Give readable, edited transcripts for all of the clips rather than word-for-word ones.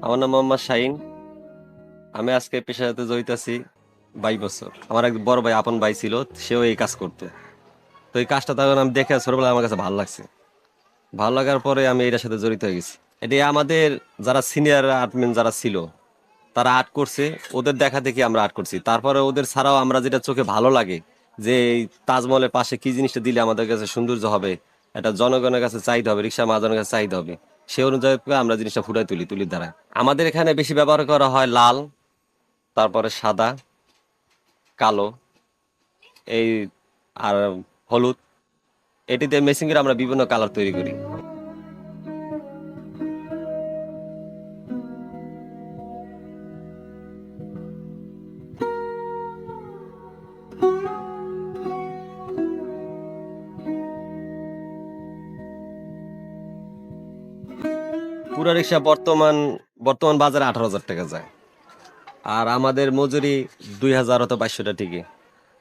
আমার নাম মোহাম্মদ শাহিন। আমি আজকে পেশার সাথে জড়িত আছি 22 বছর। আমার এক বড় ভাই, আপন ভাই ছিল, সেও এই কাজ করতো। তো এই কাজটা তখন আমি দেখে ছোটবেলায় আমার কাছে ভালো লাগছে। ভালো লাগার পরে আমি এটার সাথে জড়িত হয়ে গেছি। এটি আমাদের যারা সিনিয়র আর্টম্যান যারা ছিল, তারা আর্ট করছে, ওদের দেখা দেখি আমরা আর্ট করছি। তারপরে ওদের ছাড়াও আমরা যেটা চোখে ভালো লাগে, যে এই তাজমহলের পাশে কি জিনিসটা দিলে আমাদের কাছে সৌন্দর্য হবে, এটা জনগণের কাছে চাহিদা হবে, রিক্সা মহাজনের কাছে চাহিদা হবে, সে অনুযায়ী করে আমরা জিনিসটা ফুটাই তুলি, তুলির দ্বারা। আমাদের এখানে বেশি ব্যবহার করা হয় লাল, তারপরে সাদা, কালো, এই আর হলুদ। এটি দিয়ে মেশিং করে আমরা বিভিন্ন কালার তৈরি করি। পুরা রিক্সা বর্তমান বর্তমান বাজারে 18,000 টাকা যায়। আর আমাদের মজুরি 2,000 অথবা 2200 ঠিকই।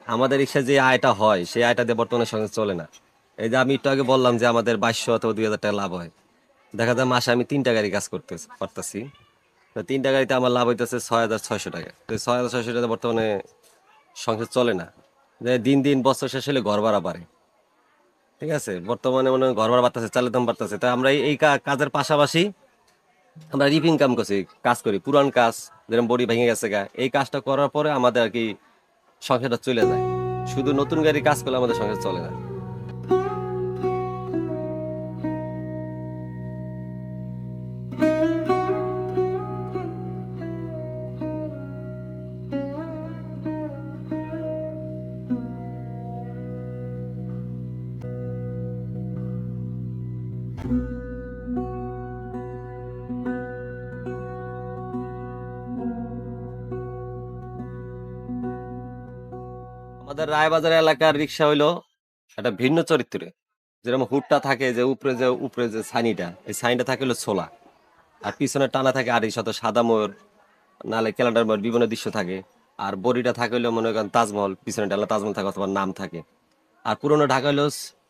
আমাদের রিক্সা যে আয়টা হয়, সেই আয়টা দিয়ে বর্তমানে সঙ্গে চলে না। এই যে আমি একটু আগে বললাম যে আমাদের 2200 অথবা 2,000 টাকা লাভ হয়। দেখা যায় মাসে আমি 3টা গাড়ি কাজ করতে পারতাছি। তো 3টা গাড়িতে আমার লাভ হইতেছে 6,600 টাকা। তো 6,600 টাকা বর্তমানে সংসার চলে না। যে দিন দিন বছর শেষ হলে ঘর ভাড়া বাড়ে। ঠিক আছে, বর্তমানে মনে হয় ঘর ভাড়া বাড়তেছে, চালের দাম বাড়তেছে, তাই আমরা এই কাজের পাশাপাশি আমরা রিপিং কাম করছি, কাজ করি পুরান কাজ, যেরকম বডি ভেঙে গেছে গা, এই কাজটা করার পরে আমাদের আর কি সংসারটা চলে যায়। শুধু নতুন গাড়ি কাজ করলে আমাদের সংসার চলে না। আমাদের রায়বাজার এলাকার রিক্সা হইলো একটা ভিন্ন চরিত্রে। যেরকম হুডটা থাকে, যে উপরে যে ছাইনিটা, এই ছাইনিটা থাকে হলো ছোলা, আর পিছনে টানা থাকে আড়ি শত সাদা ময়ূর, নালে ক্যালেন্ডার ময়ূর, বিভিন্ন দৃশ্য থাকে। আর বডিটা থাকে হলো মনে করেন তাজমহল, পিছনে ডালা তাজমহল থাকে অথবা নাম থাকে। আর পুরোনো ঢাকা হলো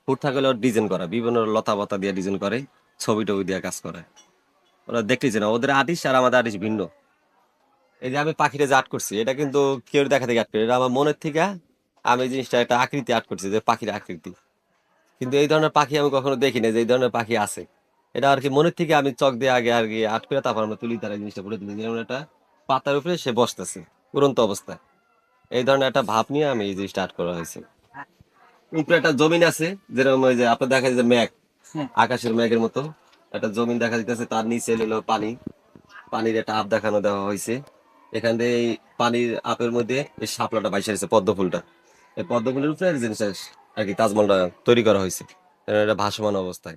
হুড থাকে হলো ডিজাইন করা, বিভিন্ন লতা পাতা দিয়ে ডিজাইন করে, ছবি টবি দিয়ে কাজ করে। ওরা দেখতেছে না, ওদের আর্টিস্ট আর আমাদের আর্টিস্ট ভিন্ন। এই যে আমি পাখিটা যে আর্ট করছি, এটা কিন্তু কেউ দেখা দেখে আর্ট করি, এটা আমার মনের থেকে আমি এই জিনিসটা একটা আকৃতি আর্ট করছি, যে পাখির আকৃতি। কিন্তু এই ধরনের পাখি আমি কখনো দেখিনি যে এই ধরনের পাখি আছে। এটা আর কি মনের থেকে আমি চক দিয়ে আগে আর কি আর্ট করে তারপর আমরা তুলি, তারা এই জিনিসটা ফুটে তুলি, যেমন একটা পাতার উপরে সে বসতেছে উড়ন্ত অবস্থায়। এই ধরনের একটা ভাব নিয়ে আমি এই জিনিসটা আর্ট করা হয়েছে। উপরে একটা জমিন আছে, যেরকম ওই যে আপনার দেখা যায় যে মেঘ, আকাশের মেঘের মতো একটা জমিন দেখা যাইতেছে, তার নিচে হলো পানি, পানির একটা আপ দেখানো দেওয়া হয়েছে। এখান থেকে এই পানির আপের মধ্যে এই শাপলাটা বাইসা রয়েছে, পদ্ম ফুলটা। এই পদ্ম ফুলের উপরে এই জিনিসটা আর কি তাজমহলটা তৈরি করা হয়েছে, এটা ভাসমান অবস্থায়।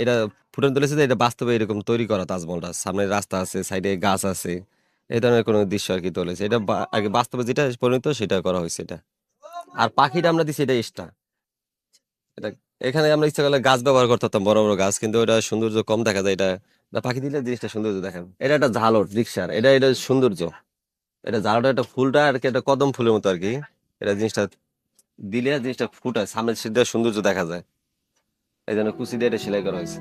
এটা ফুটান তুলেছে যে এটা বাস্তবে এরকম তৈরি করা তাজমহলটা, সামনে রাস্তা আছে, সাইডে গাছ আছে, এই ধরনের কোনো দৃশ্য আর কি তুলেছে। এটা আগে বাস্তবে যেটা পরিণত সেটা করা হয়েছে এটা। আর পাখিটা আমরা দিছি এটা এক্সট্রা। এটা এখানে আমরা ইচ্ছা করলে গাছ ব্যবহার করতে পারতাম, বড় বড় গাছ, কিন্তু এটা সৌন্দর্য কম দেখা যায়। এটা পাখি দিলে জিনিসটা সৌন্দর্য দেখাবে। এটা একটা ঝালর রিক্সার, এটা সৌন্দর্য। এটা ঝালরটা একটা ফুলটা আর কি, একটা কদম ফুলের মতো আর কি। এটা জিনিসটা দিলে জিনিসটা ফুটায়, সামনে সিদ্ধ সৌন্দর্য দেখা যায়। এই জন্য কুচি দিয়ে এটা সেলাই করা হয়েছে।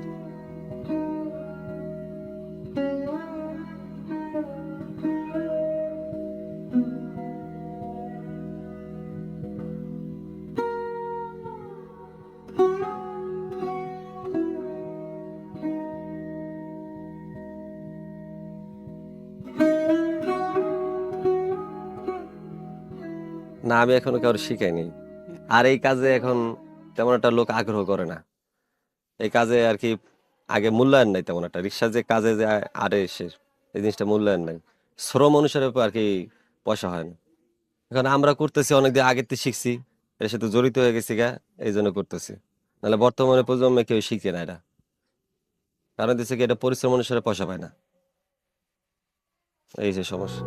না, আমি এখনো কারো শিখাইনি। আর এই কাজে এখন তেমন একটা লোক আগ্রহ করে না। এই কাজে আর কি আগে মূল্যায়ন নাই তেমন একটা, রিক্সা যে কাজে যে আরে সে, এই জিনিসটা মূল্যায়ন নাই। শ্রম অনুসারে আর কি পয়সা হয় না। এখন আমরা করতেছি, অনেকদিন আগের থেকে শিখছি, এর সাথে জড়িত হয়ে গেছি গা, এই জন্য করতেছি। নাহলে বর্তমানে প্রজন্মে কেউ শিখে না এটা। কারণ দিচ্ছে কি, এটা পরিশ্রম অনুসারে পয়সা পায় না, এই যে সমস্যা।